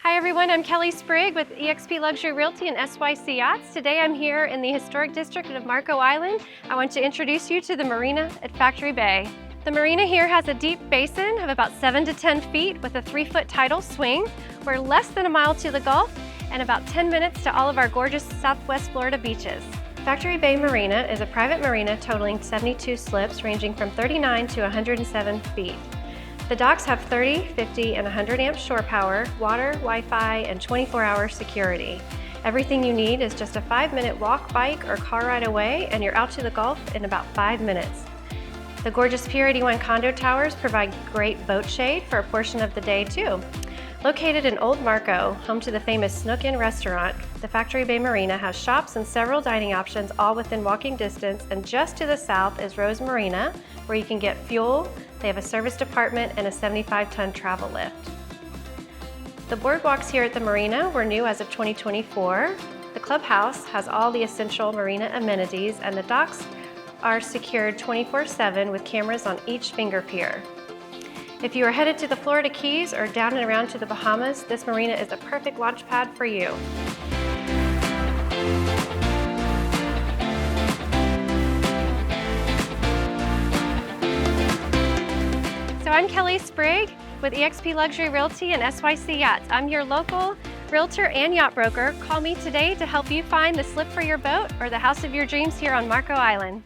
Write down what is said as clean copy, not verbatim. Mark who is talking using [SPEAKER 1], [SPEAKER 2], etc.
[SPEAKER 1] Hi everyone, I'm Kelly Sprigg with eXp Luxury Realty and SYC Yachts. Today I'm here in the historic district of Marco Island. I want to introduce you to the Marina at Factory Bay. The Marina here has a deep basin of about 7 to 10 feet with a 3-foot tidal swing. We're less than a mile to the Gulf and about 10 minutes to all of our gorgeous Southwest Florida beaches. Factory Bay Marina is a private marina totaling 72 slips ranging from 39 to 107 feet. The docks have 30, 50, and 100 amp shore power, water, Wi-Fi, and 24-hour security. Everything you need is just a 5-minute walk, bike, or car ride away, and you're out to the Gulf in about 5 minutes. The gorgeous Pier 81 condo towers provide great boat shade for a portion of the day too. Located in Old Marco, home to the famous Snook Inn restaurant, the Factory Bay Marina has shops and several dining options all within walking distance, and just to the south is Rose Marina, where you can get fuel. They have a service department and a 75-ton travel lift. The boardwalks here at the Marina were new as of 2024. The clubhouse has all the essential marina amenities, and the docks are secured 24/7 with cameras on each finger pier. If you are headed to the Florida Keys or down and around to the Bahamas, this marina is the perfect launch pad for you. So I'm Kelly Sprigg with eXp Luxury Realty and SYC Yachts. I'm your local realtor and yacht broker. Call me today to help you find the slip for your boat or the house of your dreams here on Marco Island.